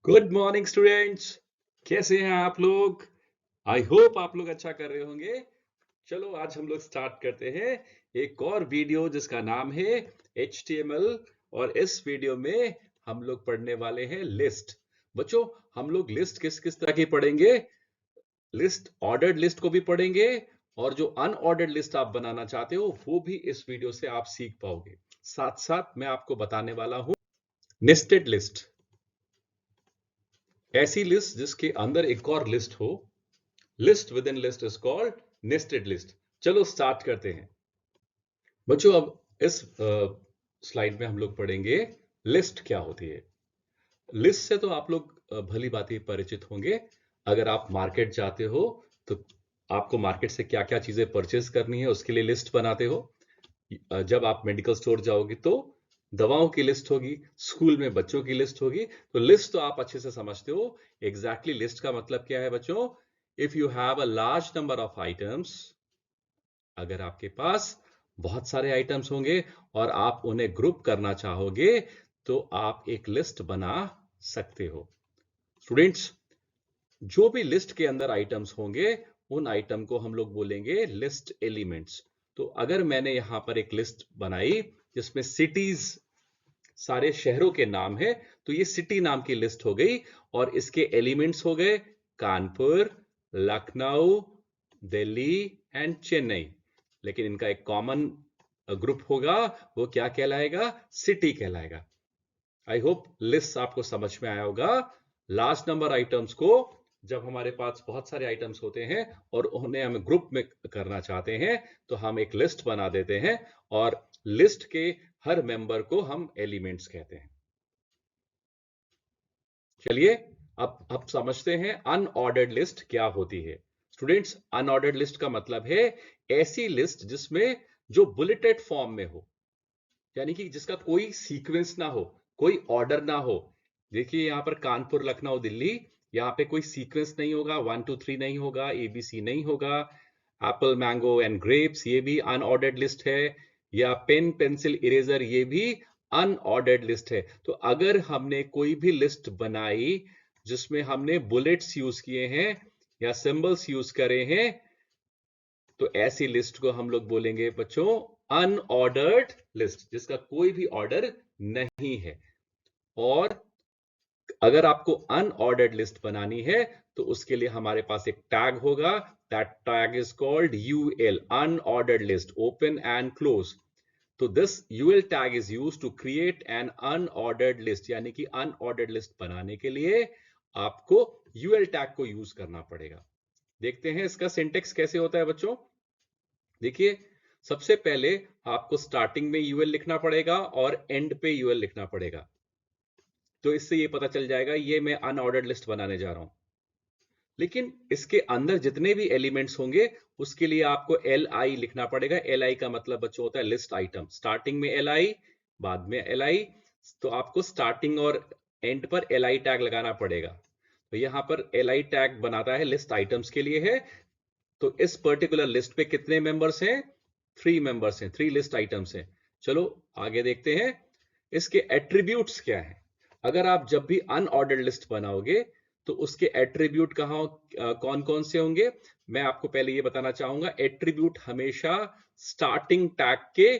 Good morning students. कैसे हैं आप लोग? आई होप आप लोग अच्छा कर रहे होंगे। चलो आज हम लोग स्टार्ट करते हैं एक और वीडियो जिसका नाम है HTML। और इस वीडियो में हम लोग पढ़ने वाले हैं लिस्ट। बच्चों, हम लोग लिस्ट किस किस तरह की पढ़ेंगे? लिस्ट, ऑर्डर्ड लिस्ट को भी पढ़ेंगे, और जो अनऑर्डर्ड लिस्ट आप बनाना चाहते हो वो भी इस वीडियो से आप सीख पाओगे। साथ साथ मैं आपको बताने वाला हूं नेस्टेड लिस्ट, ऐसी लिस्ट जिसके अंदर एक और लिस्ट हो। List with in list is called nested list. चलो स्टार्ट करते हैं बच्चों। अब इस स्लाइड में हम लोग पढ़ेंगे लिस्ट क्या होती है। लिस्ट से तो आप लोग भली भांति परिचित होंगे। अगर आप मार्केट जाते हो तो आपको मार्केट से क्या क्या चीजें परचेज करनी है उसके लिए लिस्ट बनाते हो। जब आप मेडिकल स्टोर जाओगे तो दवाओं की लिस्ट होगी, स्कूल में बच्चों की लिस्ट होगी। तो लिस्ट तो आप अच्छे से समझते हो। एग्जैक्टली लिस्ट का मतलब क्या है बच्चों? If you have a large number of items, अगर आपके पास बहुत सारे आइटम्स होंगे और आप उन्हें ग्रुप करना चाहोगे तो आप एक लिस्ट बना सकते हो। स्टूडेंट्स, जो भी लिस्ट के अंदर आइटम्स होंगे उन आइटम को हम लोग बोलेंगे लिस्ट एलिमेंट्स। तो अगर मैंने यहां पर एक लिस्ट बनाई जिसमें सिटीज, सारे शहरों के नाम है, तो ये सिटी नाम की लिस्ट हो गई। और इसके एलिमेंट्स हो गए कानपुर, लखनऊ, दिल्ली एंड चेन्नई। लेकिन इनका एक कॉमन ग्रुप होगा, वो क्या कहलाएगा? सिटी कहलाएगा। आई होप लिस्ट आपको समझ में आया होगा। लार्ज नंबर आइटम्स को, जब हमारे पास बहुत सारे आइटम्स होते हैं और उन्हें हम ग्रुप में करना चाहते हैं तो हम एक लिस्ट बना देते हैं, और लिस्ट के हर मेंबर को हम एलिमेंट्स कहते हैं। चलिए अब समझते हैं अनऑर्डर्ड लिस्ट क्या होती है। स्टूडेंट्स, अनऑर्डर्ड लिस्ट का मतलब है ऐसी लिस्ट जिसमें जो बुलेटेड फॉर्म में हो, यानी कि जिसका कोई सीक्वेंस ना हो, कोई ऑर्डर ना हो। देखिए यहां पर कानपुर, लखनऊ, दिल्ली, यहां पे कोई सीक्वेंस नहीं होगा, 1 2 3 नहीं होगा, ABC नहीं होगा। एप्पल, मैंगो एंड ग्रेप्स, ये भी अनऑर्डर्ड लिस्ट है। या पेन, पेंसिल, इरेजर, ये भी अनऑर्डर्ड लिस्ट है। तो अगर हमने कोई भी लिस्ट बनाई जिसमें हमने बुलेट्स यूज किए हैं या सिंबल्स यूज करे हैं, तो ऐसी लिस्ट को हम लोग बोलेंगे बच्चों अनऑर्डर्ड लिस्ट, जिसका कोई भी ऑर्डर नहीं है। और अगर आपको अनऑर्डर्ड लिस्ट बनानी है तो उसके लिए हमारे पास एक टैग होगा। That tag is called UL, unordered list, open and close. तो this UL tag is used to create an unordered list, यानी कि अनऑर्डर्ड लिस्ट बनाने के लिए आपको UL टैग को यूज करना पड़ेगा। देखते हैं इसका सिंटेक्स कैसे होता है बच्चों। देखिए, सबसे पहले आपको स्टार्टिंग में UL लिखना पड़ेगा और एंड पे UL लिखना पड़ेगा। तो इससे ये पता चल जाएगा ये मैं अनऑर्डर्ड लिस्ट बनाने जा रहा हूं। लेकिन इसके अंदर जितने भी एलिमेंट्स होंगे उसके लिए आपको LI लिखना पड़ेगा। LI का मतलब बच्चों होता है लिस्ट आइटम। स्टार्टिंग में LI, बाद में LI। तो आपको स्टार्टिंग और एंड पर LI टैग लगाना पड़ेगा। तो यहां पर LI टैग बनाता है लिस्ट आइटम्स के लिए है। तो इस पर्टिकुलर लिस्ट पे कितने मेंबर्स हैं? 3 मेंबर्स हैं, 3 लिस्ट आइटम्स हैं। चलो आगे देखते हैं इसके एट्रीब्यूट्स क्या है। अगर आप जब भी अनऑर्डर्ड लिस्ट बनाओगे तो उसके एट्रीब्यूट कहां, कौन कौन से होंगे, मैं आपको पहले ये बताना चाहूंगा। एट्रीब्यूट हमेशा स्टार्टिंग टैग के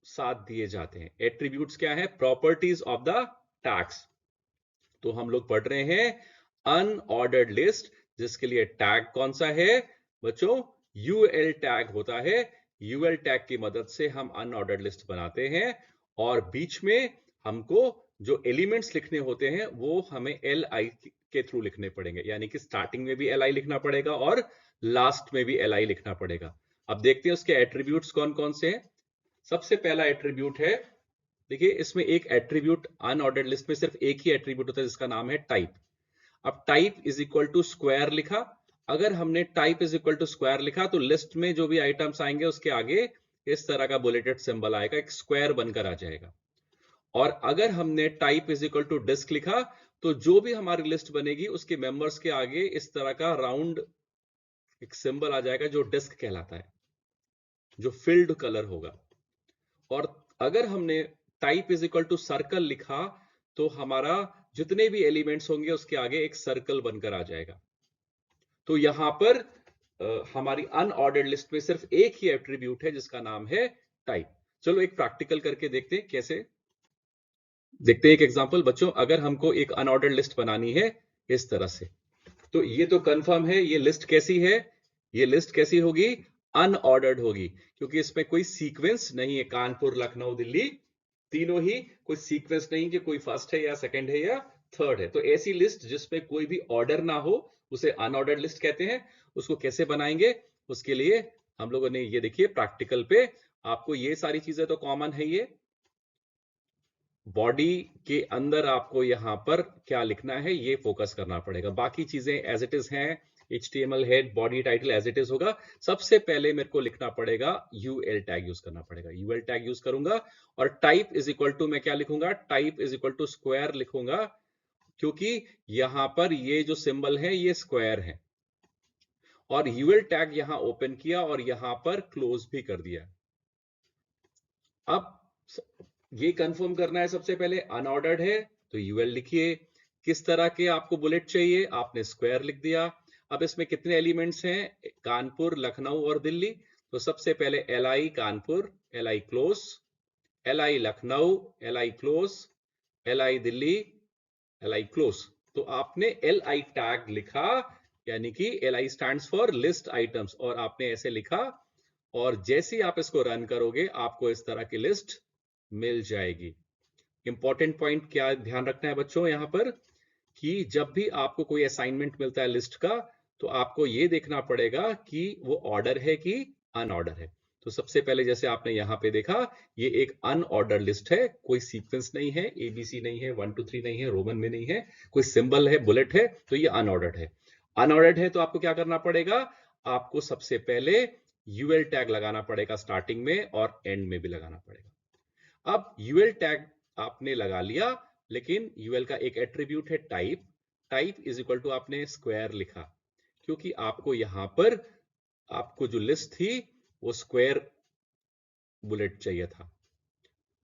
साथ दिए जाते हैं। एट्रीब्यूट्स क्या है? Properties of the tags. तो हम लोग पढ़ रहे हैं अनऑर्डर्ड लिस्ट, जिसके लिए टैग कौन सा है बच्चों? UL टैग होता है। UL टैग की मदद से हम अनऑर्डर्ड लिस्ट बनाते हैं, और बीच में हमको जो एलिमेंट्स लिखने होते हैं वो हमें LI के थ्रू लिखने पड़ेंगे, यानी कि स्टार्टिंग में भी LI लिखना पड़ेगा और लास्ट में भी LI लिखना पड़ेगा। अब देखते हैं उसके एट्रीब्यूट्स कौन कौन से हैं। सबसे पहला एट्रीब्यूट है, देखिए इसमें एक एट्रीब्यूट, अनऑर्डर्ड लिस्ट में सिर्फ एक ही एट्रीब्यूट होता है जिसका नाम है टाइप। अब type is equal to square लिखा। अगर हमने type is equal to square लिखा तो लिस्ट में जो भी आइटम्स आएंगे उसके आगे इस तरह का बुलेटेड सिंबल आएगा, एक स्क्वायर बनकर आ जाएगा। और अगर हमने type is equal to disc लिखा तो जो भी हमारी लिस्ट बनेगी उसके मेंबर्स के आगे इस तरह का राउंड एक सिंबल आ जाएगा जो डिस्क कहलाता है, जो फिल्ड कलर होगा। और अगर हमने type is equal to circle लिखा तो हमारा जितने भी एलिमेंट्स होंगे उसके आगे एक सर्कल बनकर आ जाएगा। तो यहां पर हमारी अनऑर्डर्ड लिस्ट में सिर्फ एक ही एट्रीब्यूट है जिसका नाम है टाइप। चलो एक प्रैक्टिकल करके देखते हैं कैसे। देखते हैं एक एग्जांपल बच्चों। अगर हमको एक अनऑर्डर्ड लिस्ट बनानी है इस तरह से, तो ये तो कंफर्म है ये लिस्ट कैसी है, ये लिस्ट कैसी होगी, अनऑर्डर्ड होगी, क्योंकि इसमें कोई सीक्वेंस नहीं है। कानपुर, लखनऊ, दिल्ली तीनों ही कोई सीक्वेंस नहीं कि कोई फर्स्ट है या सेकंड है या थर्ड है। तो ऐसी लिस्ट जिसमें कोई भी ऑर्डर ना हो उसे अनऑर्डर्ड लिस्ट कहते हैं। उसको कैसे बनाएंगे, उसके लिए हम लोगों ने ये देखिए प्रैक्टिकल पे आपको ये सारी चीजें तो कॉमन है। ये बॉडी के अंदर आपको यहां पर क्या लिखना है ये फोकस करना पड़ेगा। बाकी चीजें एज इट इज हैं, HTML head body title as it is होगा। सबसे पहले मेरे को लिखना पड़ेगा यूएल टैग यूज करना पड़ेगा। यूएल टैग यूज करूंगा और टाइप इज इक्वल टू मैं क्या लिखूंगा, type is equal to square लिखूंगा, क्योंकि यहां पर ये जो सिंबल है ये स्क्वायर है। और यूएल टैग यहां ओपन किया और यहां पर क्लोज भी कर दिया। अब ये कंफर्म करना है सबसे पहले अनऑर्डर्ड है तो यूएल लिखिए। किस तरह के आपको बुलेट चाहिए, आपने स्क्वायर लिख दिया। अब इसमें कितने एलिमेंट्स हैं, कानपुर, लखनऊ और दिल्ली। तो सबसे पहले LI Kanpur, LI close, LI Lucknow, LI close, LI Delhi, LI close. तो आपने LI टैग लिखा, यानी कि LI stands for list items, और आपने ऐसे लिखा। और जैसे ही आप इसको रन करोगे आपको इस तरह की लिस्ट मिल जाएगी। इंपॉर्टेंट पॉइंट क्या ध्यान रखना है बच्चों यहां पर, कि जब भी आपको कोई असाइनमेंट मिलता है लिस्ट का, तो आपको यह देखना पड़ेगा कि वो ऑर्डर है कि अनऑर्डर है। तो सबसे पहले जैसे आपने यहां पे देखा, ये एक अनऑर्डर लिस्ट है, कोई सीक्वेंस नहीं है, ABC नहीं है, 1 2 3 नहीं है, रोमन में नहीं है, कोई सिंबल है, बुलेट है, तो ये अनऑर्डर्ड है। अनऑर्डर्ड है तो आपको क्या करना पड़ेगा, आपको सबसे पहले यूएल टैग लगाना पड़ेगा, स्टार्टिंग में और एंड में भी लगाना पड़ेगा। अब यूएल टैग आपने लगा लिया, लेकिन यूएल का एक एट्रीब्यूट है type. Type is equal to आपने स्क्वायर लिखा, क्योंकि आपको यहां पर आपको जो लिस्ट थी वो स्क्वायर बुलेट चाहिए था।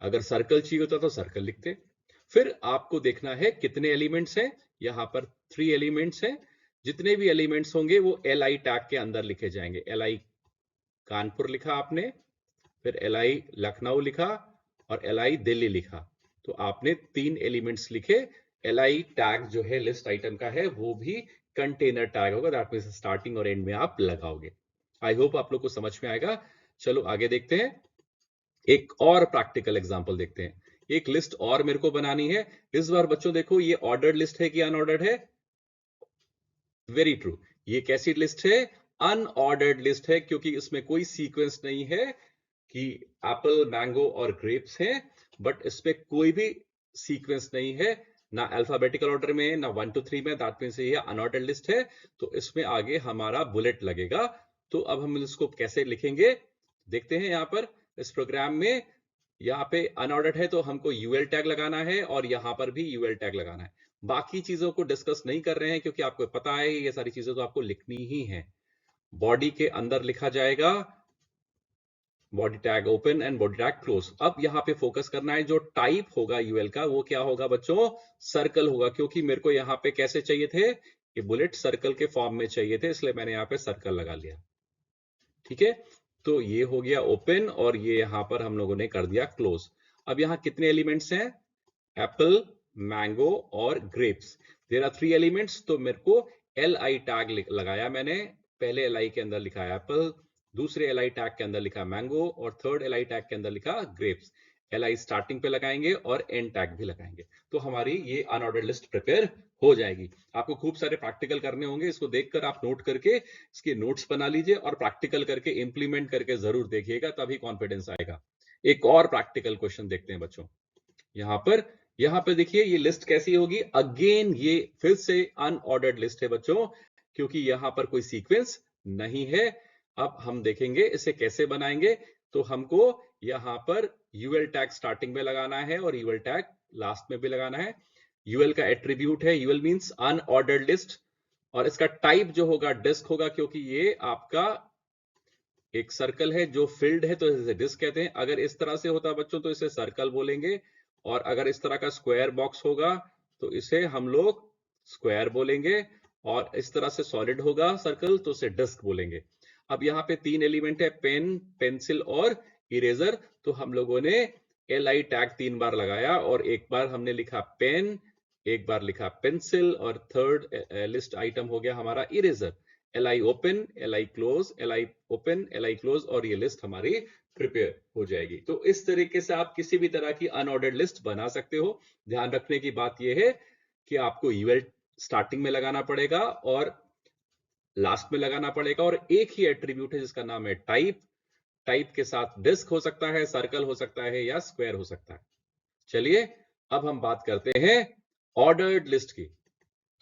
अगर सर्कल चाहिए होता तो सर्कल लिखते। फिर आपको देखना है कितने एलिमेंट्स हैं, यहां पर 3 एलिमेंट्स हैं। जितने भी एलिमेंट्स होंगे वो LI टैग के अंदर लिखे जाएंगे। LI कानपुर लिखा आपने, फिर LI लखनऊ लिखा और LI दिल्ली लिखा। तो आपने 3 एलिमेंट्स लिखे। LI टैग जो है लिस्ट आइटम का है वो भी कंटेनर टैग होगा, दैट मींस स्टार्टिंग और एंड में आप लगाओगे। आई होप आप लोग को समझ में आएगा। चलो आगे देखते हैं, एक और प्रैक्टिकल एग्जांपल देखते हैं। एक लिस्ट और मेरे को बनानी है। इस बार बच्चों देखो ये ऑर्डर्ड लिस्ट है कि अनऑर्डर्ड है, वेरी ट्रू। ये कैसी लिस्ट है, अनऑर्डर्ड लिस्ट है, क्योंकि इसमें कोई सीक्वेंस नहीं है कि एप्पल, मैंगो और ग्रेप्स हैं, बट इसमें कोई भी सीक्वेंस नहीं है, ना अल्फाबेटिकल ऑर्डर में, ना 1 2 3 में, दैट मींस ये अनऑर्डर्ड लिस्ट है। तो इसमें आगे हमारा बुलेट लगेगा। तो अब हम इसको कैसे लिखेंगे देखते हैं। यहां पर इस प्रोग्राम में यहाँ पे अनऑर्डर्ड है तो हमको यूएल टैग लगाना है और यहां पर भी यूएल टैग लगाना है। बाकी चीजों को डिस्कस नहीं कर रहे हैं, क्योंकि आपको पता है ये सारी चीजें तो आपको लिखनी ही है। बॉडी के अंदर लिखा जाएगा body tag open and body tag close. अब यहां पे फोकस करना है, जो टाइप होगा यूएल का वो क्या होगा बच्चों, सर्कल होगा, क्योंकि मेरे को यहां पे कैसे चाहिए थे, ये बुलेट सर्कल के फॉर्म में चाहिए थे, इसलिए मैंने यहां पे सर्कल लगा लिया। ठीक है, तो ये हो गया ओपन और ये यहां पर हम लोगों ने कर दिया क्लोज। अब यहां कितने एलिमेंट्स हैं, एप्पल, मैंगो और ग्रेप्स। There are 3 elements. तो मेरे को LI टैग लगाया मैंने। पहले LI के अंदर लिखा एप्पल, दूसरे LI टैग के अंदर लिखा मैंगो और थर्ड LI टैग के अंदर लिखा ग्रेप्स। LI स्टार्टिंग पे लगाएंगे और एंड टैग भी लगाएंगे। तो हमारी ये अनऑर्डर्ड लिस्ट प्रिपेयर हो जाएगी। आपको खूब सारे प्रैक्टिकल करने होंगे, इसको देखकर आप नोट करके इसके नोट्स बना लीजिए और प्रैक्टिकल करके इंप्लीमेंट करके जरूर देखिएगा, तभी कॉन्फिडेंस आएगा। एक और प्रैक्टिकल क्वेश्चन देखते हैं बच्चों। यहां पर देखिए ये लिस्ट कैसी होगी, अगेन ये फिर से अनऑर्डर्ड लिस्ट है बच्चों, क्योंकि यहां पर कोई सीक्वेंस नहीं है। अब हम देखेंगे इसे कैसे बनाएंगे। तो हमको यहां पर यूएल टैग स्टार्टिंग में लगाना है और यूएल टैग लास्ट में भी लगाना है। यूएल का एट्रीब्यूट है, यूएल मींस अनऑर्डर्ड लिस्ट, और इसका टाइप जो होगा डिस्क होगा, क्योंकि ये आपका एक सर्कल है जो फिल्ड है तो इसे डिस्क कहते हैं। अगर इस तरह से होता बच्चों तो इसे सर्कल बोलेंगे, और अगर इस तरह का स्क्वायर बॉक्स होगा तो इसे हम लोग स्क्वायर बोलेंगे, और इस तरह से सॉलिड होगा सर्कल तो उसे डिस्क बोलेंगे। अब यहाँ पे 3 एलिमेंट है, पेन, पेंसिल और इरेजर। तो हम लोगों ने LI टैग 3 बार लगाया, और एक बार हमने लिखा पेन, एक बार लिखा पेंसिल, और थर्ड लिस्ट आइटम हो गया हमारा eraser. LI open, LI close, LI open, LI close, और ये लिस्ट हमारी प्रिपेयर हो जाएगी। तो इस तरीके से आप किसी भी तरह की अनऑर्डर्ड लिस्ट बना सकते हो। ध्यान रखने की बात यह है कि आपको यूएल स्टार्टिंग में लगाना पड़ेगा और लास्ट में लगाना पड़ेगा, और एक ही एट्रीब्यूट है जिसका नाम है टाइप। टाइप के साथ डिस्क हो सकता है, सर्कल हो सकता है, या स्क्वायर हो सकता है। चलिए अब हम बात करते हैं ऑर्डर्ड लिस्ट की।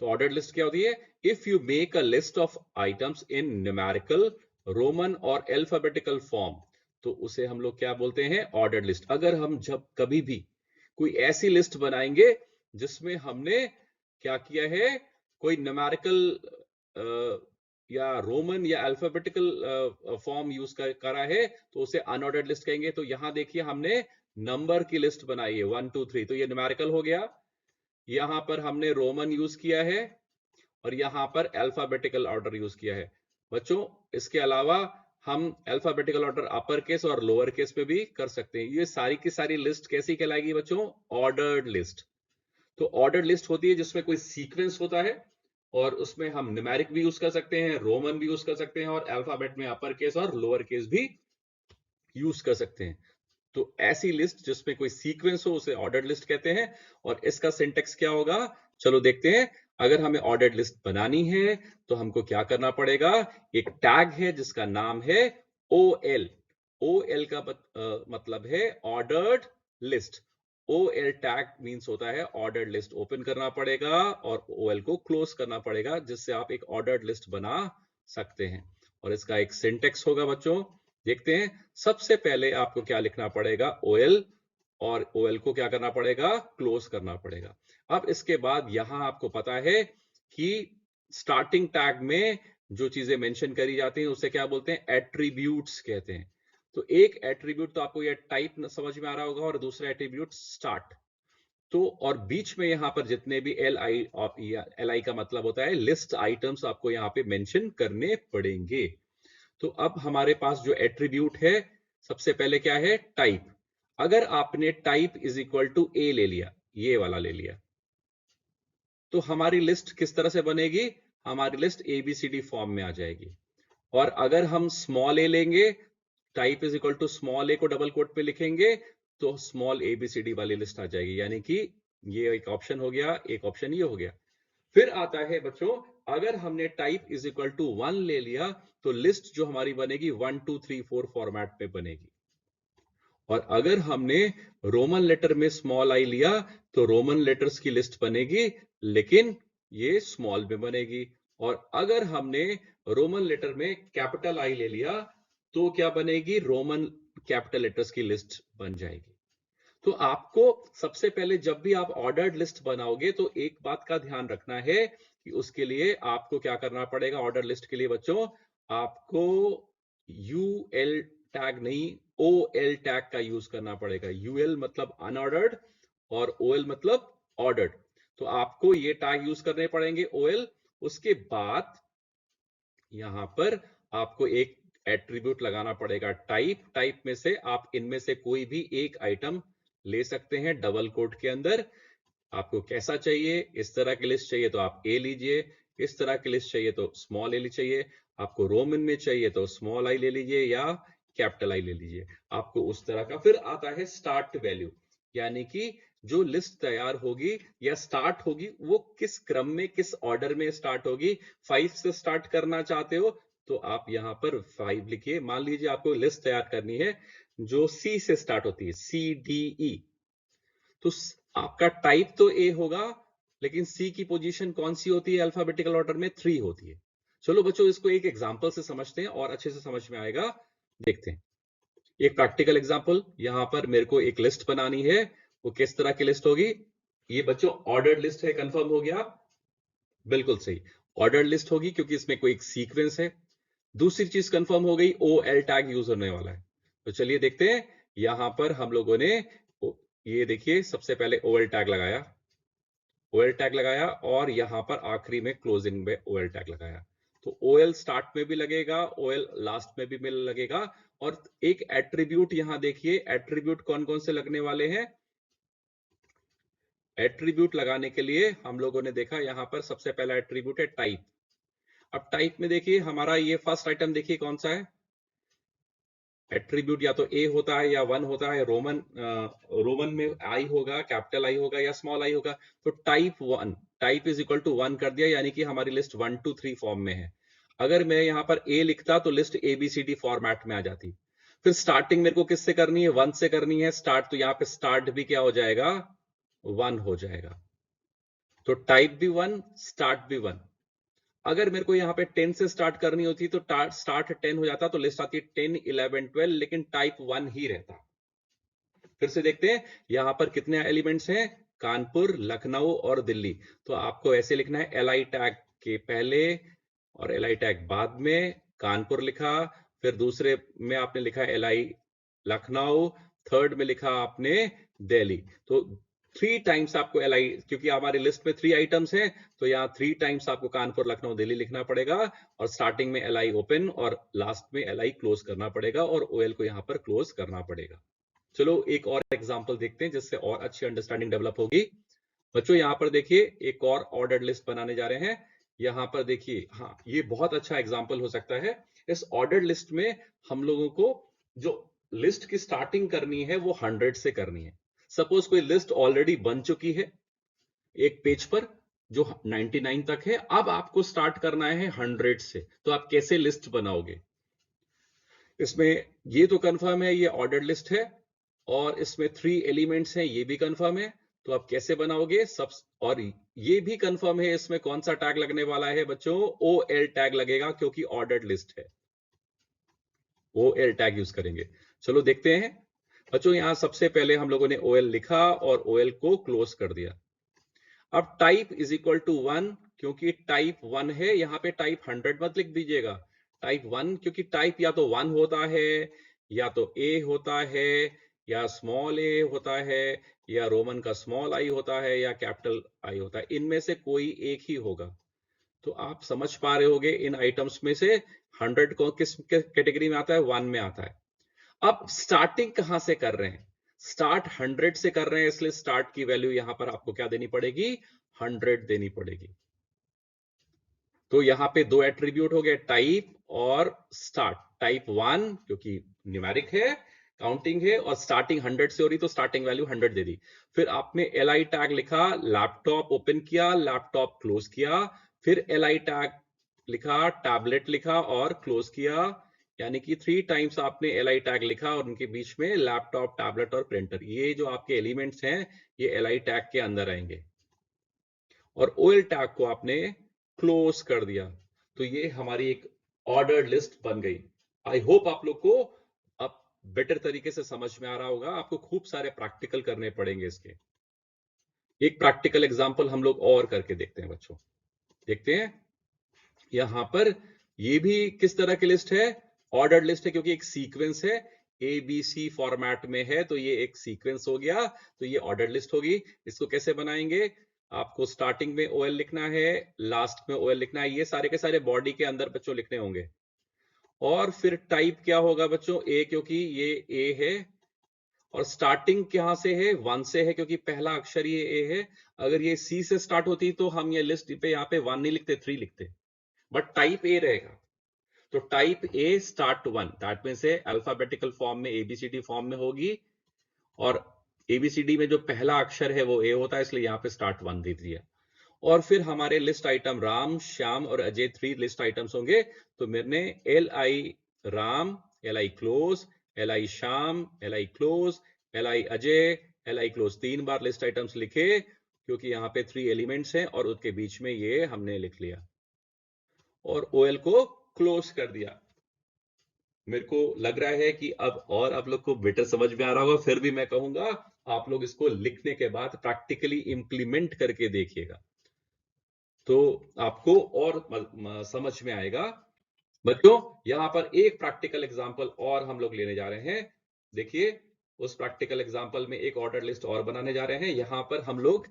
तो ऑर्डर्ड लिस्ट क्या होती है? If you make a list of items in numerical, Roman और अल्फाबेटिकल फॉर्म, तो उसे हम लोग क्या बोलते हैं? Ordered list. अगर हम जब कभी भी कोई ऐसी लिस्ट बनाएंगे जिसमें हमने क्या किया है, कोई न्यूमेरिकल या रोमन या अल्फाबेटिकल फॉर्म यूज करा है, तो उसे अनऑर्डर्ड लिस्ट कहेंगे। तो यहां देखिए हमने नंबर की लिस्ट बनाई है 1 2 3, तो ये न्यूमेरिकल हो गया। यहां पर हमने रोमन यूज किया है, और यहां पर अल्फाबेटिकल ऑर्डर यूज किया है। बच्चों इसके अलावा हम अल्फाबेटिकल ऑर्डर अपर केस और लोअर केस में भी कर सकते हैं। ये सारी की सारी लिस्ट कैसी कहलाएगी बच्चों? Ordered list. तो ऑर्डर्ड लिस्ट होती है जिसमें कोई सीक्वेंस होता है, और उसमें हम न्यूमेरिक भी यूज कर सकते हैं, रोमन भी यूज कर सकते हैं, और अल्फाबेट में अपर केस और लोअर केस भी यूज कर सकते हैं। तो ऐसी लिस्ट जिसमें कोई सीक्वेंस हो उसे ऑर्डर्ड लिस्ट कहते हैं। और इसका सिंटेक्स क्या होगा, चलो देखते हैं। अगर हमें ऑर्डर्ड लिस्ट बनानी है तो हमको क्या करना पड़ेगा? एक टैग है जिसका नाम है OL। OL का मतलब है ordered list. OL tag means होता है ऑर्डर्ड लिस्ट। ओपन करना पड़ेगा और OL को क्लोज करना पड़ेगा, जिससे आप एक ऑर्डर्ड लिस्ट बना सकते हैं। और इसका एक सिंटेक्स होगा बच्चों, देखते हैं। सबसे पहले आपको क्या लिखना पड़ेगा? OL, और OL को क्या करना पड़ेगा? क्लोज करना पड़ेगा। अब इसके बाद यहां आपको पता है कि स्टार्टिंग टैग में जो चीजें मेंशन करी जाती हैं उसे क्या बोलते हैं? एट्रीब्यूट्स कहते हैं। तो एक एट्रीब्यूट तो आपको ये टाइप समझ में आ रहा होगा, और दूसरा एट्रीब्यूट स्टार्ट। तो और बीच में यहां पर जितने भी LI का मतलब होता है लिस्ट आइटम्स, आपको यहां पे मेंशन करने पड़ेंगे। तो अब हमारे पास जो एट्रीब्यूट है, सबसे पहले क्या है? टाइप। अगर आपने टाइप इज इक्वल टू ए ले लिया, ये वाला ले लिया, तो हमारी लिस्ट किस तरह से बनेगी? हमारी लिस्ट ABCD फॉर्म में आ जाएगी। और अगर हम स्मॉल ए लेंगे, type is equal to small A को डबल कोट पे लिखेंगे, तो स्मॉल ABCD वाली लिस्ट आ जाएगी। यानी कि ये एक ऑप्शन हो गया, एक ऑप्शन ये हो गया। फिर आता है बच्चों, अगर हमने टाइप इज इक्वल टू 1 ले लिया, तो लिस्ट जो हमारी बनेगी 1 2 3 4 फॉर्मेट में बनेगी। और अगर हमने रोमन लेटर में स्मॉल आई लिया, तो रोमन लेटर्स की लिस्ट बनेगी, लेकिन ये स्मॉल में बनेगी। और अगर हमने रोमन लेटर में कैपिटल आई ले लिया, तो क्या बनेगी? रोमन कैपिटल लेटर्स की लिस्ट बन जाएगी। तो आपको सबसे पहले जब भी आप ऑर्डर्ड लिस्ट बनाओगे, तो एक बात का ध्यान रखना है कि उसके लिए आपको क्या करना पड़ेगा? ऑर्डर लिस्ट के लिए बच्चों आपको UL टैग नहीं, OL टैग का यूज करना पड़ेगा। UL मतलब अनऑर्डर्ड, और OL मतलब ऑर्डर्ड। तो आपको ये टैग यूज करने पड़ेंगे OL। उसके बाद यहां पर आपको एक एट्रीब्यूट लगाना पड़ेगा टाइप। टाइप में से आप इनमें से कोई भी एक आइटम ले सकते हैं डबल कोट के अंदर। आपको कैसा चाहिए? इस तरह की लिस्ट चाहिए तो आप ए लीजिए, इस तरह की लिस्ट चाहिए तो स्मॉल ए चाहिए, आपको रोमन में चाहिए तो स्मॉल आई ले लीजिए या कैपिटल आई ले लीजिए, आपको उस तरह का। फिर आता है स्टार्ट वैल्यू, यानी कि जो लिस्ट तैयार होगी या स्टार्ट होगी वो किस क्रम में, किस ऑर्डर में स्टार्ट होगी। 5 से स्टार्ट करना चाहते हो तो आप यहां पर 5 लिखिए। मान लीजिए आपको लिस्ट तैयार करनी है जो C से स्टार्ट होती है, CDE, तो आपका टाइप तो ए होगा, लेकिन सी की पोजीशन कौन सी होती है अल्फाबेटिकल ऑर्डर में? 3 होती है। चलो बच्चों इसको एक एग्जांपल से समझते हैं और अच्छे से समझ में आएगा। देखते हैं एक प्रैक्टिकल एग्जांपल। यहां पर मेरे को एक लिस्ट बनानी है, वो किस तरह की लिस्ट होगी? ये बच्चों ऑर्डर्ड लिस्ट है, कंफर्म हो गया? बिल्कुल सही, ऑर्डर्ड लिस्ट होगी क्योंकि इसमें कोई एक सीक्वेंस है। दूसरी चीज कंफर्म हो गई, OL टैग यूज होने वाला है। तो चलिए देखते हैं। यहां पर हम लोगों ने ये देखिए सबसे पहले OL टैग लगाया, ओएल टैग लगाया और यहां पर आखिरी में क्लोजिंग में ओएल टैग लगाया। तो ओएल स्टार्ट में भी लगेगा, ओएल लास्ट में भी मिल लगेगा। और एक एट्रीब्यूट यहां देखिए, एट्रीब्यूट कौन कौन से लगने वाले हैं। एट्रीब्यूट लगाने के लिए हम लोगों ने देखा यहां पर सबसे पहला एट्रीब्यूट है टाइप। अब टाइप में देखिए हमारा ये फर्स्ट आइटम देखिए कौन सा है। एट्रीब्यूट या तो ए होता है या वन होता है, रोमन में आई होगा, कैपिटल आई होगा या स्मॉल आई होगा। तो type one, type is equal to one कर दिया, यानी कि हमारी लिस्ट 1 2 3 फॉर्म में है। अगर मैं यहां पर ए लिखता तो लिस्ट एबीसीडी फॉर्मेट में आ जाती। फिर स्टार्टिंग मेरे को किससे करनी है, 1 से करनी है स्टार्ट, तो यहां पे स्टार्ट भी क्या हो जाएगा, 1 हो जाएगा। तो टाइप भी 1, स्टार्ट भी 1। अगर मेरे को यहाँ पे 10 से स्टार्ट करनी होती तो स्टार्ट 10 हो जाता, तो लिस्ट आती है 10 11 12, लेकिन टाइप 1 ही रहता। फिर से देखते हैं यहां पर कितने एलिमेंट्स हैं, कानपुर, लखनऊ और दिल्ली। तो आपको ऐसे लिखना है, एलआई टैग के पहले और एलआई टैग बाद में कानपुर लिखा, फिर दूसरे में आपने लिखा एलआई लखनऊ, थर्ड में लिखा आपने दिल्ली। तो 3 टाइम्स आपको एलआई, क्योंकि हमारी लिस्ट में 3 आइटम्स हैं, तो यहाँ 3 टाइम्स आपको कानपुर, लखनऊ, दिल्ली लिखना पड़ेगा। और स्टार्टिंग में एलआई ओपन और लास्ट में एलआई क्लोज करना पड़ेगा, और ओएल को यहाँ पर क्लोज करना पड़ेगा। चलो एक और एग्जांपल देखते हैं जिससे और अच्छी अंडरस्टैंडिंग डेवलप होगी। बच्चों यहां पर देखिए एक और ऑर्डर्ड लिस्ट बनाने जा रहे हैं। यहां पर देखिए, हाँ ये बहुत अच्छा एग्जांपल हो सकता है। इस ऑर्डर्ड लिस्ट में हम लोगों को जो लिस्ट की स्टार्टिंग करनी है वो 100 से करनी है। सपोज कोई लिस्ट ऑलरेडी बन चुकी है एक पेज पर जो 99 तक है, अब आपको स्टार्ट करना है 100 से, तो आप कैसे लिस्ट बनाओगे। इसमें ये तो कंफर्म है ये ऑर्डर्ड लिस्ट है, और इसमें 3 एलिमेंट्स हैं ये भी कंफर्म है। तो आप कैसे बनाओगे सब, और ये भी कंफर्म है इसमें कौन सा टैग लगने वाला है बच्चों, ओ एल टैग लगेगा, क्योंकि ऑर्डर्ड लिस्ट है, ओ एल टैग यूज करेंगे। चलो देखते हैं बच्चों, यहां सबसे पहले हम लोगों ने ओ एल लिखा और ओ एल को क्लोज कर दिया। अब टाइप इज इक्वल टू 1, क्योंकि टाइप 1 है, यहां पे टाइप 100 मत लिख दीजिएगा, टाइप 1, क्योंकि टाइप या तो 1 होता है, या तो ए होता है, या स्मॉल ए होता है, या रोमन का स्मॉल आई होता है, या कैपिटल आई होता है, इनमें से कोई एक ही होगा। तो आप समझ पा रहे होगे इन आइटम्स में से 100 को किस कैटेगरी में आता है, 1 में आता है। अब स्टार्टिंग कहां से कर रहे हैं, स्टार्ट 100 से कर रहे हैं, इसलिए स्टार्ट की वैल्यू यहां पर आपको क्या देनी पड़ेगी, 100 देनी पड़ेगी। तो यहां पे 2 एट्रीब्यूट हो गए, टाइप और स्टार्ट। टाइप 1 क्योंकि न्यूमेरिक है, काउंटिंग है, और स्टार्टिंग 100 से हो रही तो स्टार्टिंग वैल्यू 100 दे दी। फिर आपने एलआई टैग लिखा, लैपटॉप ओपन किया, लैपटॉप क्लोज किया, फिर एलआई टैग लिखा, टैबलेट लिखा और क्लोज किया, यानी कि 3 टाइम्स आपने एलआई टैग लिखा और उनके बीच में लैपटॉप, टैबलेट और प्रिंटर, ये जो आपके एलिमेंट्स हैं ये एलआई टैग के अंदर आएंगे। और ओएल टैग को आपने क्लोज कर दिया, तो ये हमारी एक ऑर्डर्ड लिस्ट बन गई। आई होप आप लोग को अब बेटर तरीके से समझ में आ रहा होगा। आपको खूब सारे प्रैक्टिकल करने पड़ेंगे इसके। एक प्रैक्टिकल एग्जांपल हम लोग और करके देखते हैं बच्चों। देखते हैं यहां पर ये भी किस तरह की लिस्ट है, ऑर्डर्ड लिस्ट है, क्योंकि एक सीक्वेंस है, ए बी सी फॉर्मेट में है, तो ये एक सीक्वेंस हो गया, तो ये ऑर्डर्ड लिस्ट होगी। इसको कैसे बनाएंगे, आपको स्टार्टिंग में ओएल लिखना है, लास्ट में ओएल लिखना है, ये सारे के सारे बॉडी के अंदर बच्चों लिखने होंगे। और फिर टाइप क्या होगा बच्चों, ए, क्योंकि ये ए है, और स्टार्टिंग कहां से है, 1 से है, क्योंकि पहला अक्षर ये ए है। अगर ये सी से स्टार्ट होती तो हम ये लिस्ट पे यहाँ पे 1 नहीं लिखते, 3 लिखते, बट टाइप ए रहेगा। तो type A start 1, that means है अल्फाबेटिकल फॉर्म में, एबीसीडी फॉर्म में होगी, और एबीसीडी में जो पहला अक्षर है वो ए होता है, इसलिए यहां पे स्टार्ट 1 दे दिया। और फिर हमारे लिस्ट आइटम राम, श्याम और अजय 3 लिस्ट आइटम्स होंगे। तो मैंने L I Ram, L I close, L I Shyam, L I close, L I Ajay, L I close, 3 bar list items लिखे, क्योंकि यहाँ पे 3 एलिमेंट्स हैं और उसके बीच में ये हमने लिख लिया, और ओएल को क्लोज कर दिया। मेरे को लग रहा है कि अब और आप लोग को बेटर समझ में आ रहा होगा, फिर भी मैं कहूंगा आप लोग इसको लिखने के बाद प्रैक्टिकली इंप्लीमेंट करके देखिएगा, तो आपको और समझ में आएगा। बच्चों यहां पर एक प्रैक्टिकल एग्जांपल और हम लोग लेने जा रहे हैं। देखिए उस प्रैक्टिकल एग्जांपल में एक ऑर्डर लिस्ट और बनाने जा रहे हैं। यहां पर हम लोग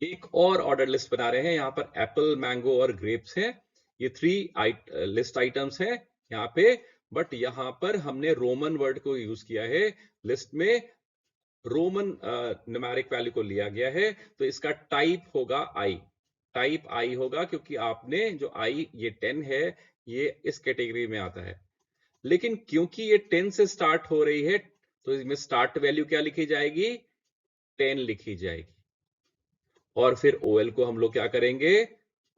एक और ऑर्डर लिस्ट बना रहे हैं। यहाँ पर एप्पल, मैंगो और ग्रेप्स हैं। ये 3 लिस्ट आइटम्स हैं यहाँ पे, बट यहाँ पर हमने रोमन वर्ड को यूज किया है लिस्ट में। रोमन न्यूमेरिक वैल्यू को लिया गया है, तो इसका टाइप होगा आई। टाइप आई होगा क्योंकि आपने जो आई, ये 10 है, ये इस कैटेगरी में आता है। लेकिन क्योंकि ये 10 से स्टार्ट हो रही है, तो इसमें स्टार्ट वैल्यू क्या लिखी जाएगी? 10 लिखी जाएगी। और फिर ओएल को हम लोग क्या करेंगे?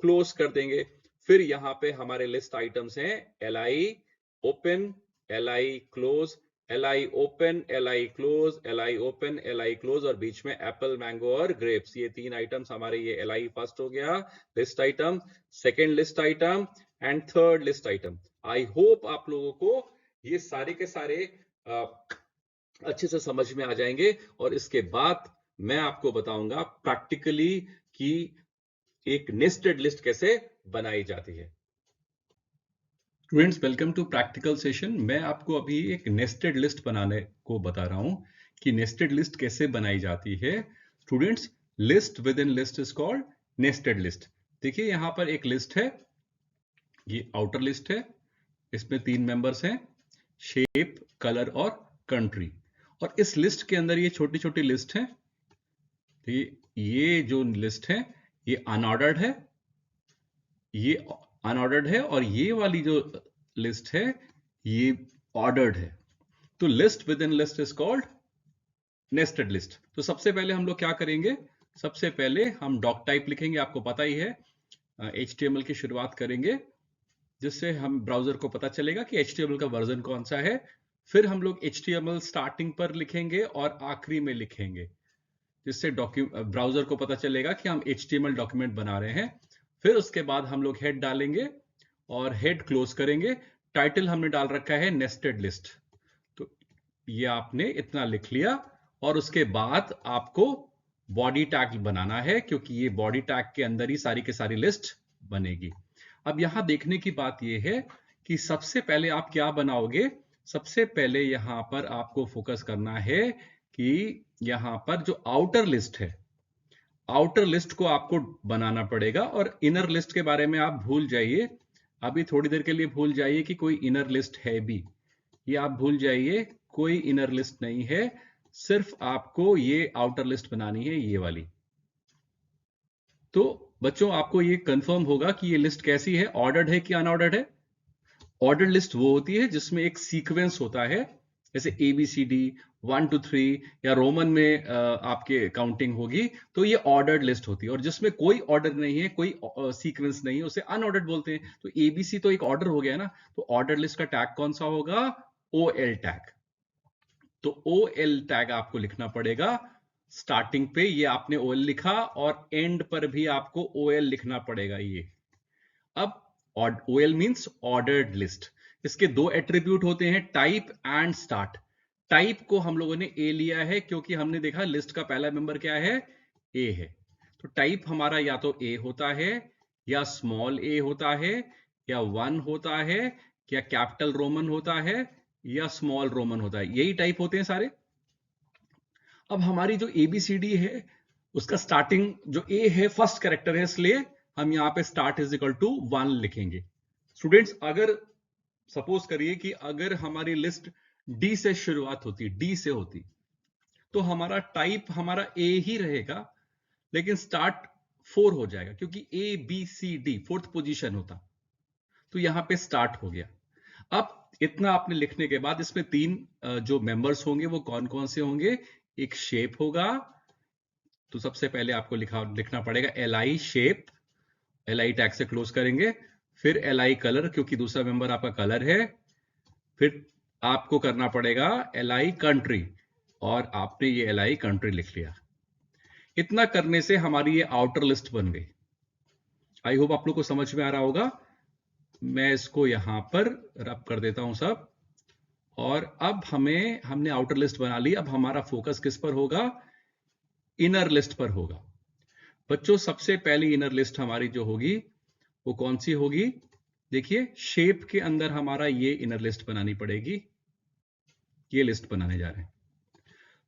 क्लोज कर देंगे। फिर यहां पे हमारे लिस्ट आइटम्स हैं L I open, L I close, L I open, L I close, L I open, L I close, और बीच में एप्पल, मैंगो और ग्रेप्स। ये 3 आइटम्स हमारे, ये एल आई फर्स्ट हो गया list item, second list item and third list item. I hope आप लोगों को ये सारे के सारे अच्छे से समझ में आ जाएंगे। और इसके बाद मैं आपको बताऊंगा प्रैक्टिकली कि एक नेस्टेड लिस्ट कैसे बनाई जाती है। Students, welcome to practical session. मैं आपको अभी एक नेस्टेड लिस्ट बनाने को बता रहा हूं कि नेस्टेड लिस्ट कैसे बनाई जाती है। Students, list with in list is called nested list. देखिए यहां पर एक लिस्ट है, ये आउटर लिस्ट है, इसमें 3 मेंबर्स हैं, शेप, कलर और कंट्री। और इस लिस्ट के अंदर ये छोटी छोटी लिस्ट है। ये जो लिस्ट है ये अनऑर्डर्ड है, ये अनऑर्डर्ड है, और ये वाली जो लिस्ट है ये ऑर्डर्ड है। तो list with in list is called nested list. तो सबसे पहले हम लोग क्या करेंगे? सबसे पहले हम डॉक टाइप लिखेंगे, आपको पता ही है। HTML की शुरुआत करेंगे, जिससे हम ब्राउजर को पता चलेगा कि HTML का वर्जन कौन सा है। फिर हम लोग HTML स्टार्टिंग पर लिखेंगे और आखिरी में लिखेंगे, जिससे ब्राउजर को पता चलेगा कि हम HTML डॉक्यूमेंट बना रहे हैं। फिर उसके बाद हम लोग हेड डालेंगे और हेड क्लोज करेंगे। टाइटल हमने डाल रखा है नेस्टेड लिस्ट, तो ये आपने इतना लिख लिया। और उसके बाद आपको बॉडी टैग बनाना है, क्योंकि ये बॉडी टैग के अंदर ही सारी की सारी लिस्ट बनेगी। अब यहां देखने की बात यह है कि सबसे पहले आप क्या बनाओगे। सबसे पहले यहां पर आपको फोकस करना है कि यहां पर जो आउटर लिस्ट है, आउटर लिस्ट को आपको बनाना पड़ेगा। और इनर लिस्ट के बारे में आप भूल जाइए, अभी थोड़ी देर के लिए भूल जाइए कि कोई इनर लिस्ट है भी। ये आप भूल जाइए, कोई इनर लिस्ट नहीं है, सिर्फ आपको ये आउटर लिस्ट बनानी है, ये वाली। तो बच्चों, आपको ये कंफर्म होगा कि ये लिस्ट कैसी है, ऑर्डर्ड है कि अनऑर्डर्ड है। ऑर्डर्ड लिस्ट वो होती है जिसमें एक सीक्वेंस होता है, जैसे ABCD 1 2 3, या रोमन में आपके काउंटिंग होगी, तो ये ऑर्डर्ड लिस्ट होती है। और जिसमें कोई ऑर्डर नहीं है, कोई सीक्वेंस नहीं है, उसे अनऑर्डर्ड बोलते हैं। तो ABC तो एक ऑर्डर हो गया ना, तो ऑर्डर्ड लिस्ट का टैग कौन सा होगा? OL tag. तो OL टैग आपको लिखना पड़ेगा। स्टार्टिंग पे ये आपने OL लिखा, और एंड पर भी आपको OL लिखना पड़ेगा ये। अब OL मींस ऑर्डर्ड लिस्ट। इसके 2 एट्रीब्यूट होते हैं, टाइप एंड स्टार्ट। टाइप को हम लोगों ने A लिया है, क्योंकि हमने देखा लिस्ट का पहला मेंबर क्या है? A है। तो टाइप हमारा या तो A होता है, या स्मॉल a होता है, या 1 होता है, या कैपिटल रोमन होता है, या स्मॉल रोमन होता है। यही टाइप होते हैं सारे। अब हमारी जो ABCD है, उसका स्टार्टिंग जो A है फर्स्ट कैरेक्टर है, इसलिए हम यहां पे स्टार्ट इज इक्वल टू 1 लिखेंगे। स्टूडेंट्स, अगर सपोज करिए कि अगर हमारी लिस्ट D से शुरुआत होती, D से होती, तो हमारा टाइप हमारा A ही रहेगा, लेकिन स्टार्ट 4 हो जाएगा, क्योंकि ABCD फोर्थ पोजीशन होता। तो यहां पे स्टार्ट हो गया। अब इतना आपने लिखने के बाद इसमें 3 जो मेंबर्स होंगे वो कौन कौन से होंगे? एक शेप होगा, तो सबसे पहले आपको लिखना पड़ेगा LI शेप, LI टैग से क्लोज करेंगे। फिर LI कलर, क्योंकि दूसरा मेंबर आपका कलर है। फिर आपको करना पड़ेगा LI कंट्री, और आपने ये LI कंट्री लिख लिया। इतना करने से हमारी ये आउटर लिस्ट बन गई। आई होप आप लोग को समझ में आ रहा होगा। मैं इसको यहां पर रब कर देता हूं सब। और अब हमने आउटर लिस्ट बना ली। अब हमारा फोकस किस पर होगा? इनर लिस्ट पर होगा। बच्चों, सबसे पहली इनर लिस्ट हमारी जो होगी वो कौन सी होगी? देखिए, शेप के अंदर हमारा ये इनर लिस्ट बनानी पड़ेगी। ये लिस्ट बनाने जा रहे हैं,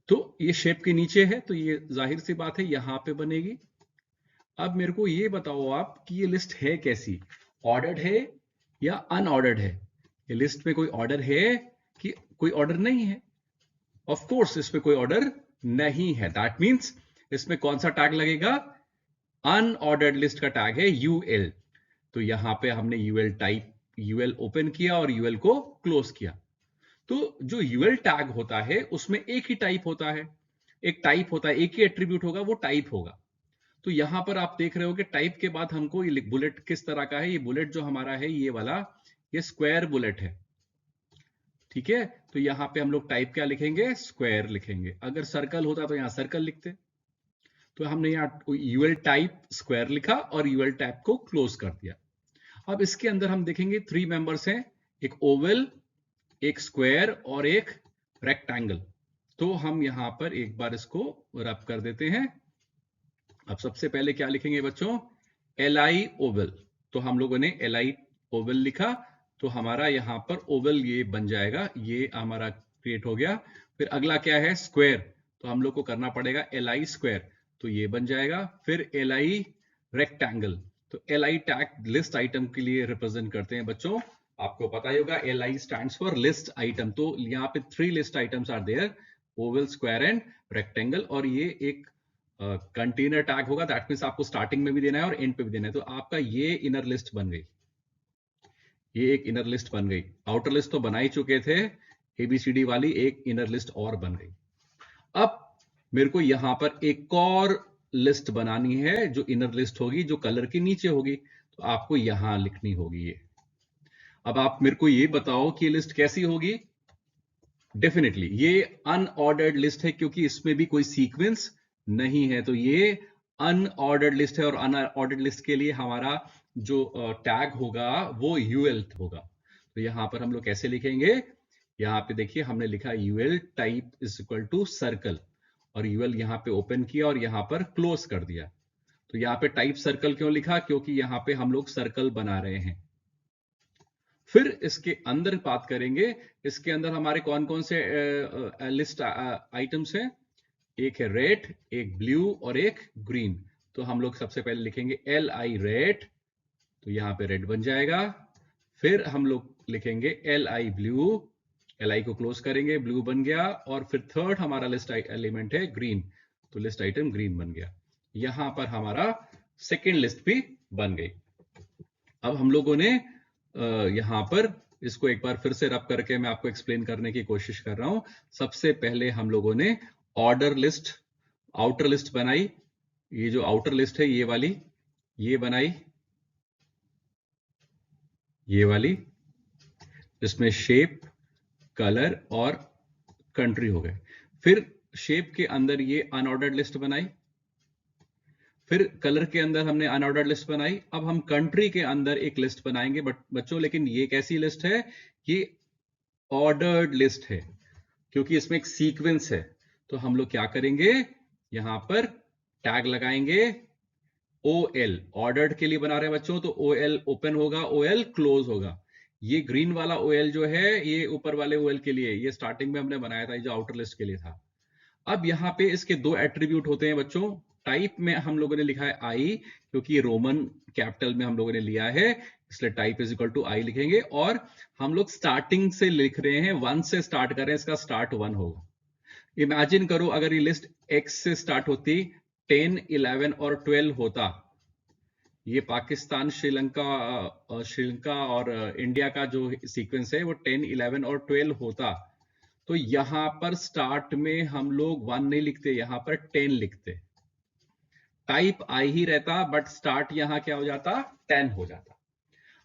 तो ये शेप के नीचे है, तो ये जाहिर सी बात है यहां पे बनेगी। अब मेरे को ये बताओ आप कि ये लिस्ट है कैसी, ऑर्डर्ड है या अनऑर्डर्ड है? ये लिस्ट में कोई ऑर्डर है कि कोई ऑर्डर नहीं है? ऑफ कोर्स इसमें कोई ऑर्डर नहीं है। दैट मींस इसमें कौन सा टैग लगेगा? अनऑर्डर्ड लिस्ट का टैग है यूएल। तो यहां पे हमने यूएल ओपन किया और यूएल को क्लोज किया। तो जो यूएल टैग होता है उसमें एक ही टाइप होता है, एक टाइप होता है, एक ही एट्रीब्यूट होगा, वो टाइप होगा। तो यहां पर आप देख रहे हो कि टाइप के बाद हमको ये बुलेट किस तरह का है, ये बुलेट जो हमारा है ये वाला, ये स्क्वायर बुलेट है। ठीक है, तो यहां पे हम लोग टाइप क्या लिखेंगे? स्क्वायर लिखेंगे। अगर सर्कल होता तो यहां सर्कल लिखते। तो हमने यहाँ यूएल टाइप स्क्वायर लिखा और यूएल टाइप को क्लोज कर दिया। अब इसके अंदर हम देखेंगे 3 मेंबर्स हैं, एक ओवल, एक स्क्वायर और एक रेक्टेंगल। तो हम यहां पर एक बार इसको रब कर देते हैं। अब सबसे पहले क्या लिखेंगे बच्चों? एल-आई ओवल। तो हम लोगों ने एल-आई ओवल लिखा, तो हमारा यहां पर ओवल ये बन जाएगा, ये हमारा क्रिएट हो गया। फिर अगला क्या है? स्क्वायर। तो हम लोग को करना पड़ेगा एल-आई स्क्वायर, तो ये बन जाएगा। फिर एल-आई रेक्टेंगल। तो एल-आई टैग लिस्ट आइटम के लिए रिप्रेजेंट करते हैं बच्चों। आपको पता ही होगा L I stands for list item. तो यहाँ पे 3 list items are there, oval, square and rectangle. और ये एक कंटेनर टैग होगा, दैट मींस आपको स्टार्टिंग में भी देना है और एंड पे भी देना है। तो आपका ये इनर लिस्ट बन गई, ये एक इनर लिस्ट बन गई। आउटर लिस्ट तो बना ही चुके थे, एबीसीडी वाली एक इनर लिस्ट और बन गई। अब मेरे को यहां पर एक और लिस्ट बनानी है जो इनर लिस्ट होगी, जो कलर के नीचे होगी। तो आपको यहां लिखनी होगी ये। अब आप मेरे को ये बताओ कि ये लिस्ट कैसी होगी? डेफिनेटली ये अनऑर्डर्ड लिस्ट है, क्योंकि इसमें भी कोई सीक्वेंस नहीं है। तो ये अनऑर्डर्ड लिस्ट है और अनऑर्डर्ड लिस्ट के लिए हमारा जो टैग होगा वो यूएल होगा। तो यहां पर हम लोग कैसे लिखेंगे? यहां पे देखिए हमने लिखा UL type is equal to circle, और यूएल यहां पे ओपन किया और यहां पर क्लोज कर दिया। तो यहां पे टाइप सर्कल क्यों लिखा? क्योंकि यहां पे हम लोग सर्कल बना रहे हैं। फिर इसके अंदर बात करेंगे, इसके अंदर हमारे कौन कौन से लिस्ट आइटम्स हैं। एक है रेड, एक ब्लू और एक ग्रीन। तो हम लोग सबसे पहले लिखेंगे एल आई रेड, तो यहां पे रेड बन जाएगा। फिर हम लोग लिखेंगे L I blue, L I को क्लोज करेंगे, ब्लू बन गया। और फिर थर्ड हमारा लिस्ट एलिमेंट है ग्रीन, तो लिस्ट आइटम ग्रीन बन गया। यहां पर हमारा सेकेंड लिस्ट भी बन गई। अब हम लोगों ने यहां पर इसको एक बार फिर से रब करके मैं आपको एक्सप्लेन करने की कोशिश कर रहा हूं। सबसे पहले हम लोगों ने ऑर्डर लिस्ट, आउटर लिस्ट बनाई। ये जो आउटर लिस्ट है ये वाली, ये बनाई, ये वाली, इसमें शेप, कलर और कंट्री हो गए। फिर शेप के अंदर ये अनऑर्डर्ड लिस्ट बनाई। फिर कलर के अंदर हमने अनऑर्डर्ड लिस्ट बनाई। अब हम कंट्री के अंदर एक लिस्ट बनाएंगे बच्चों, लेकिन ये कैसी लिस्ट है? ये ऑर्डर्ड लिस्ट है, क्योंकि इसमें एक सीक्वेंस है। तो हम लोग क्या करेंगे? यहां पर टैग लगाएंगे OL, ऑर्डर्ड के लिए बना रहे हैं बच्चों, तो OL ओपन होगा, OL क्लोज होगा। ये ग्रीन वाला OL जो है ये ऊपर वाले OL के लिए, ये स्टार्टिंग में हमने बनाया था, ये जो आउटर लिस्ट के लिए था। अब यहां पे इसके 2 एट्रीब्यूट होते हैं बच्चों। टाइप में हम लोगों ने लिखा है आई, क्योंकि रोमन कैपिटल में हम लोगों ने लिया है, इसलिए टाइप इज इक्वल टू आई लिखेंगे। और हम लोग स्टार्टिंग से लिख रहे हैं, 1 से स्टार्ट कर रहे हैं, इसका स्टार्ट 1 होगा। इमेजिन करो अगर ये लिस्ट X से स्टार्ट होती, 10, 11 और 12 होता। ये पाकिस्तान, श्रीलंका और इंडिया का जो सीक्वेंस है वो 10, 11 और 12 होता। तो यहां पर स्टार्ट में हम लोग 1 नहीं लिखते, यहां पर 10 लिखते। टाइप आई ही रहता, बट स्टार्ट यहां क्या हो जाता? 10 हो जाता।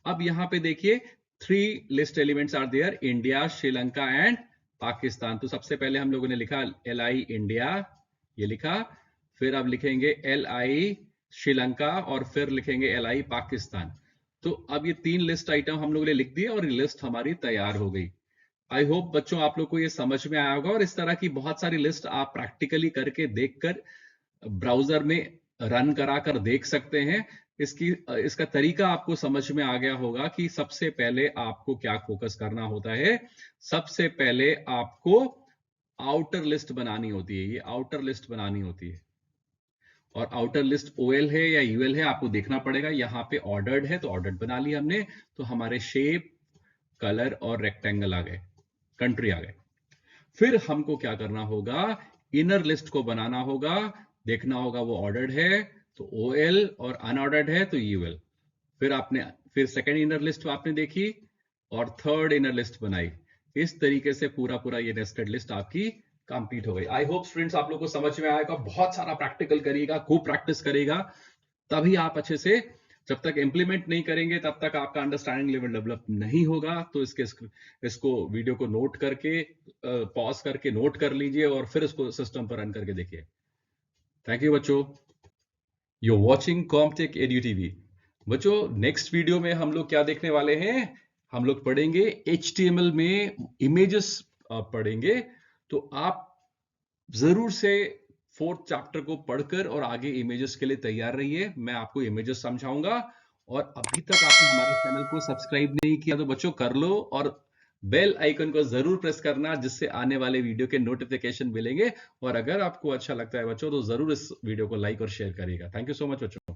अब यहां पे देखिए 3 list elements are there, India, Sri Lanka and Pakistan. तो सबसे पहले हम लोगों ने लिखा एल आई इंडिया, ये लिखा। फिर अब लिखेंगे एल आई श्रीलंका और फिर लिखेंगे एल आई पाकिस्तान। तो अब ये 3 लिस्ट आइटम हम लोगों ने लिख दिए और लिस्ट हमारी तैयार हो गई। आई होप बच्चों आप लोग को ये समझ में आया होगा, और इस तरह की बहुत सारी लिस्ट आप प्रैक्टिकली करके देखकर ब्राउजर में रन कराकर देख सकते हैं। इसका तरीका आपको समझ में आ गया होगा कि सबसे पहले आपको क्या फोकस करना होता है। सबसे पहले आपको आउटर लिस्ट बनानी होती है, ये आउटर लिस्ट बनानी होती है। और आउटर लिस्ट ओएल है या यूएल है आपको देखना पड़ेगा। यहाँ पे ऑर्डर्ड है तो ऑर्डर्ड बना लिया हमने, तो हमारे शेप, कलर और रेक्टेंगल आ गए, कंट्री आ गए। फिर हमको क्या करना होगा, इनर लिस्ट को बनाना होगा, देखना होगा वो ऑर्डर्ड है तो ओएल और अनऑर्डर्ड है तो यूएल। फिर सेकेंड इनर लिस्ट आपने देखी और थर्ड इनर लिस्ट बनाई। इस तरीके से पूरा पूरा ये नेस्टेड लिस्ट आपकी कंप्लीट हो गई। आई होप स्टूडेंट्स आप लोग को समझ में आएगा। बहुत सारा प्रैक्टिकल करिएगा, खूब प्रैक्टिस करेगा, तभी आप अच्छे से, जब तक इंप्लीमेंट नहीं करेंगे तब तक आपका अंडरस्टैंडिंग लेवल डेवलप नहीं होगा। तो इसको वीडियो को नोट करके, पॉज करके नोट कर लीजिए और फिर इसको सिस्टम पर रन करके देखिए। थैंक यू बच्चों। You watching Comtech Edu TV. बच्चों नेक्स्ट वीडियो में हम लोग क्या देखने वाले हैं, हम लोग पढ़ेंगे HTML में इमेजेस पढ़ेंगे। तो आप जरूर से फोर्थ चैप्टर को पढ़कर और आगे इमेजेस के लिए तैयार रहिए। मैं आपको इमेजेस समझाऊंगा। और अभी तक आपने हमारे चैनल को सब्सक्राइब नहीं किया तो बच्चों कर लो, और बेल आइकन को जरूर प्रेस करना, जिससे आने वाले वीडियो के नोटिफिकेशन मिलेंगे। और अगर आपको अच्छा लगता है बच्चों तो जरूर इस वीडियो को लाइक और शेयर करिएगा। थैंक यू सो मच बच्चों।